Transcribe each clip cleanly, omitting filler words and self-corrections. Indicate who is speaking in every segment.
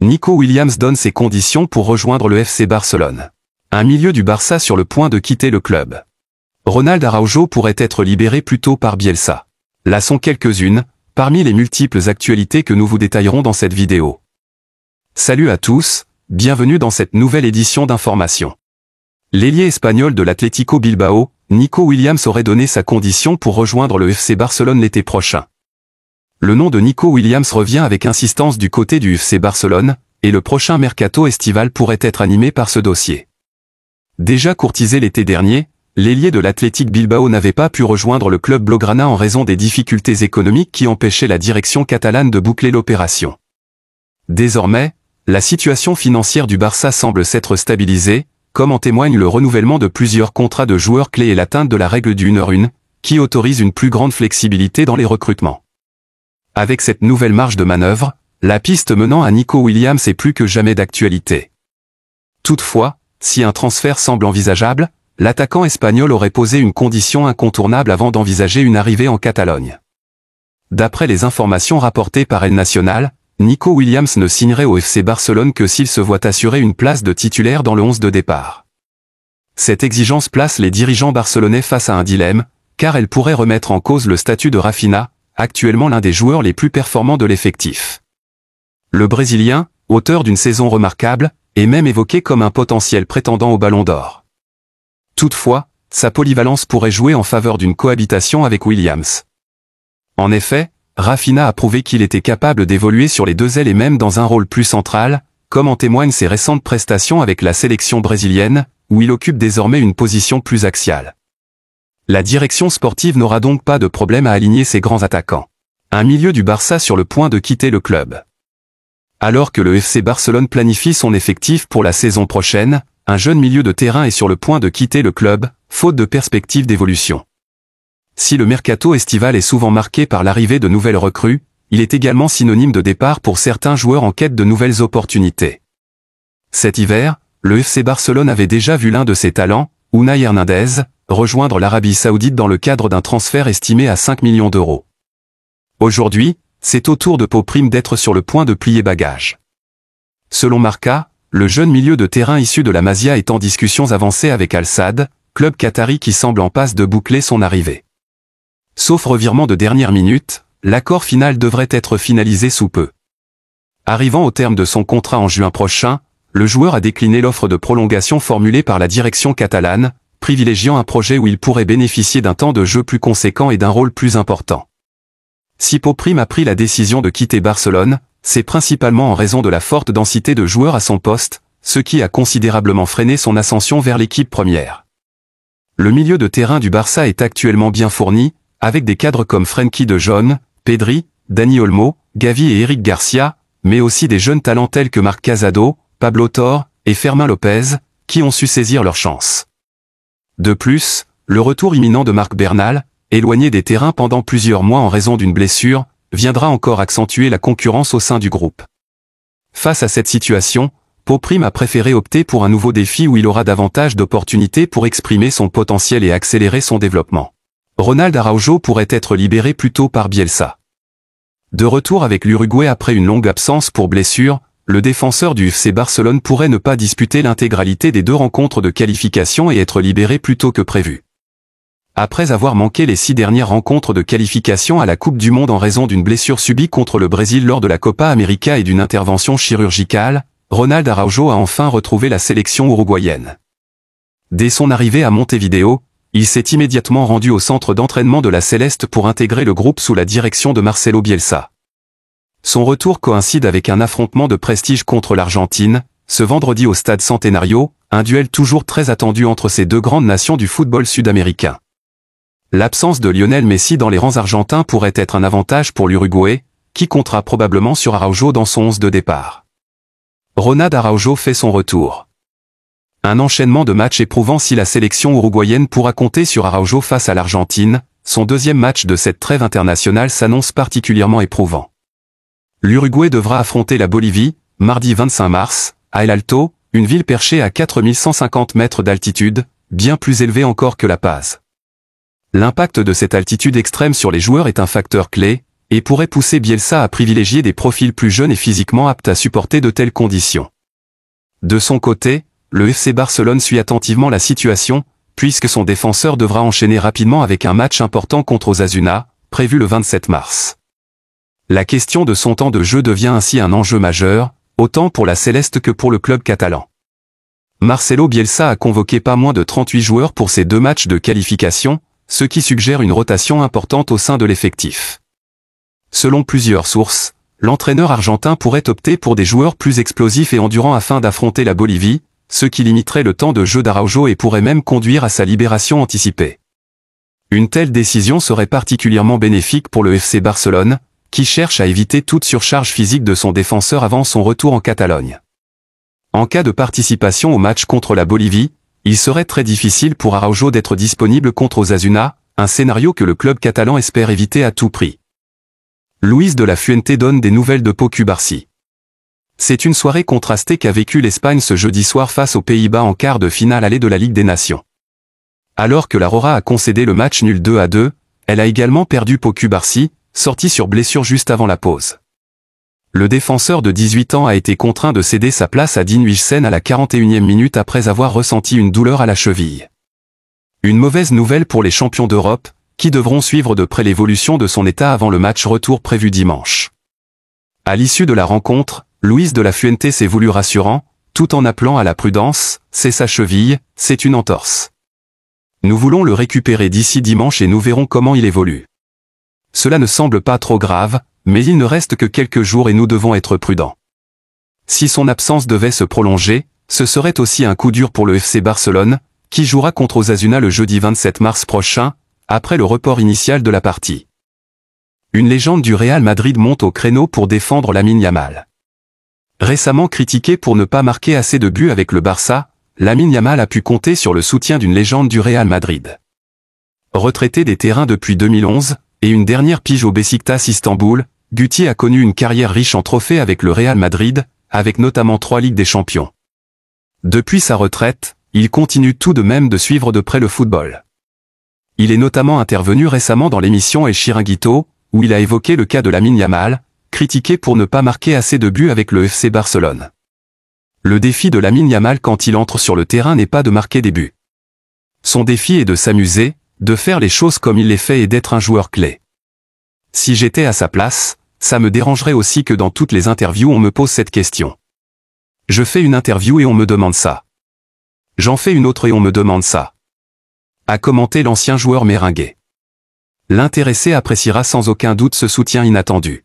Speaker 1: Nico Williams donne ses conditions pour rejoindre le FC Barcelone. Un milieu du Barça sur le point de quitter le club. Ronald Araujo pourrait être libéré plus tôt par Bielsa. Là sont quelques-unes, parmi les multiples actualités que nous vous détaillerons dans cette vidéo. Salut à tous, bienvenue dans cette nouvelle édition d'Information. L'ailier espagnol de l'Atlético Bilbao, Nico Williams aurait donné sa condition pour rejoindre le FC Barcelone l'été prochain. Le nom de Nico Williams revient avec insistance du côté du FC Barcelone, et le prochain mercato estival pourrait être animé par ce dossier. Déjà courtisé l'été dernier, l'ailier de l'Athletic Bilbao n'avait pas pu rejoindre le club blaugrana en raison des difficultés économiques qui empêchaient la direction catalane de boucler l'opération. Désormais, la situation financière du Barça semble s'être stabilisée, comme en témoigne le renouvellement de plusieurs contrats de joueurs clés et l'atteinte de la règle du 1h1, qui autorise une plus grande flexibilité dans les recrutements. Avec cette nouvelle marge de manœuvre, la piste menant à Nico Williams est plus que jamais d'actualité. Toutefois, si un transfert semble envisageable, l'attaquant espagnol aurait posé une condition incontournable avant d'envisager une arrivée en Catalogne. D'après les informations rapportées par El Nacional, Nico Williams ne signerait au FC Barcelone que s'il se voit assurer une place de titulaire dans le 11 de départ. Cette exigence place les dirigeants barcelonais face à un dilemme, car elle pourrait remettre en cause le statut de Rafinha, actuellement l'un des joueurs les plus performants de l'effectif. Le Brésilien, auteur d'une saison remarquable, est même évoqué comme un potentiel prétendant au Ballon d'Or. Toutefois, sa polyvalence pourrait jouer en faveur d'une cohabitation avec Williams. En effet, Rafinha a prouvé qu'il était capable d'évoluer sur les deux ailes et même dans un rôle plus central, comme en témoignent ses récentes prestations avec la sélection brésilienne, où il occupe désormais une position plus axiale. La direction sportive n'aura donc pas de problème à aligner ses grands attaquants. Un milieu du Barça sur le point de quitter le club. Alors que le FC Barcelone planifie son effectif pour la saison prochaine, un jeune milieu de terrain est sur le point de quitter le club, faute de perspective d'évolution. Si le mercato estival est souvent marqué par l'arrivée de nouvelles recrues, il est également synonyme de départ pour certains joueurs en quête de nouvelles opportunités. Cet hiver, le FC Barcelone avait déjà vu l'un de ses talents, Unai Hernandez, rejoindre l'Arabie Saoudite dans le cadre d'un transfert estimé à 5 millions d'euros. Aujourd'hui, c'est au tour de Pau Prime d'être sur le point de plier bagages. Selon Marca, le jeune milieu de terrain issu de la Masia est en discussions avancées avec Al Sadd, club qatari qui semble en passe de boucler son arrivée. Sauf revirement de dernière minute, l'accord final devrait être finalisé sous peu. Arrivant au terme de son contrat en juin prochain, le joueur a décliné l'offre de prolongation formulée par la direction catalane, privilégiant un projet où il pourrait bénéficier d'un temps de jeu plus conséquent et d'un rôle plus important. Si Pau Prime a pris la décision de quitter Barcelone, c'est principalement en raison de la forte densité de joueurs à son poste, ce qui a considérablement freiné son ascension vers l'équipe première. Le milieu de terrain du Barça est actuellement bien fourni, avec des cadres comme Frenkie de Jong, Pedri, Dani Olmo, Gavi et Eric Garcia, mais aussi des jeunes talents tels que Marc Casado, Pablo Torre et Fermín López, qui ont su saisir leur chance. De plus, le retour imminent de Marc Bernal, éloigné des terrains pendant plusieurs mois en raison d'une blessure, viendra encore accentuer la concurrence au sein du groupe. Face à cette situation, Pau Prime a préféré opter pour un nouveau défi où il aura davantage d'opportunités pour exprimer son potentiel et accélérer son développement. Ronald Araujo pourrait être libéré plus tôt par Bielsa. De retour avec l'Uruguay après une longue absence pour blessure, le défenseur du FC Barcelone pourrait ne pas disputer l'intégralité des 2 rencontres de qualification et être libéré plus tôt que prévu. Après avoir manqué les 6 dernières rencontres de qualification à la Coupe du Monde en raison d'une blessure subie contre le Brésil lors de la Copa América et d'une intervention chirurgicale, Ronald Araujo a enfin retrouvé la sélection uruguayenne. Dès son arrivée à Montevideo, il s'est immédiatement rendu au centre d'entraînement de la Céleste pour intégrer le groupe sous la direction de Marcelo Bielsa. Son retour coïncide avec un affrontement de prestige contre l'Argentine, ce vendredi au Stade Centenario, un duel toujours très attendu entre ces deux grandes nations du football sud-américain. L'absence de Lionel Messi dans les rangs argentins pourrait être un avantage pour l'Uruguay, qui comptera probablement sur Araujo dans son 11 de départ. Ronald Araujo fait son retour. Un enchaînement de matchs éprouvants si la sélection uruguayenne pourra compter sur Araujo face à l'Argentine, son deuxième match de cette trêve internationale s'annonce particulièrement éprouvant. L'Uruguay devra affronter la Bolivie, mardi 25 mars, à El Alto, une ville perchée à 4150 mètres d'altitude, bien plus élevée encore que La Paz. L'impact de cette altitude extrême sur les joueurs est un facteur clé, et pourrait pousser Bielsa à privilégier des profils plus jeunes et physiquement aptes à supporter de telles conditions. De son côté, le FC Barcelone suit attentivement la situation, puisque son défenseur devra enchaîner rapidement avec un match important contre Osasuna, prévu le 27 mars. La question de son temps de jeu devient ainsi un enjeu majeur, autant pour la Céleste que pour le club catalan. Marcelo Bielsa a convoqué pas moins de 38 joueurs pour ces 2 matchs de qualification, ce qui suggère une rotation importante au sein de l'effectif. Selon plusieurs sources, l'entraîneur argentin pourrait opter pour des joueurs plus explosifs et endurants afin d'affronter la Bolivie, ce qui limiterait le temps de jeu d'Araujo et pourrait même conduire à sa libération anticipée. Une telle décision serait particulièrement bénéfique pour le FC Barcelone, qui cherche à éviter toute surcharge physique de son défenseur avant son retour en Catalogne. En cas de participation au match contre la Bolivie, il serait très difficile pour Araujo d'être disponible contre Osasuna, un scénario que le club catalan espère éviter à tout prix. Luis de la Fuente donne des nouvelles de Pau Cubarsí. C'est une soirée contrastée qu'a vécue l'Espagne ce jeudi soir face aux Pays-Bas en quart de finale aller de la Ligue des Nations. Alors que la Rora a concédé le match nul 2-2, elle a également perdu Pau Cubarsí, sorti sur blessure juste avant la pause. Le défenseur de 18 ans a été contraint de céder sa place à Dean Huijsen à la 41e minute après avoir ressenti une douleur à la cheville. Une mauvaise nouvelle pour les champions d'Europe, qui devront suivre de près l'évolution de son état avant le match retour prévu dimanche. À l'issue de la rencontre, Luis de la Fuente s'est voulu rassurant, tout en appelant à la prudence, c'est sa cheville, c'est une entorse. Nous voulons le récupérer d'ici dimanche et nous verrons comment il évolue. Cela ne semble pas trop grave, mais il ne reste que quelques jours et nous devons être prudents. Si son absence devait se prolonger, ce serait aussi un coup dur pour le FC Barcelone, qui jouera contre Osasuna le jeudi 27 mars prochain, après le report initial de la partie. Une légende du Real Madrid monte au créneau pour défendre Lamine Yamal. Récemment critiqué pour ne pas marquer assez de buts avec le Barça, Lamine Yamal a pu compter sur le soutien d'une légende du Real Madrid. Retraité des terrains depuis 2011, et une dernière pige au Beşiktaş Istanbul, Guti a connu une carrière riche en trophées avec le Real Madrid, avec notamment 3 Ligues des Champions. Depuis sa retraite, il continue tout de même de suivre de près le football. Il est notamment intervenu récemment dans l'émission El Chiringuito, où il a évoqué le cas de Lamine Yamal, critiqué pour ne pas marquer assez de buts avec le FC Barcelone. Le défi de Lamine Yamal quand il entre sur le terrain n'est pas de marquer des buts. Son défi est de s'amuser, de faire les choses comme il les fait et d'être un joueur clé. Si j'étais à sa place, ça me dérangerait aussi que dans toutes les interviews on me pose cette question. Je fais une interview et on me demande ça. J'en fais une autre et on me demande ça. A commenté l'ancien joueur méringuais. L'intéressé appréciera sans aucun doute ce soutien inattendu.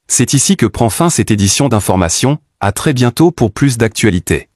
Speaker 1: C'est ici que prend fin cette édition d'Information, à très bientôt pour plus d'actualités.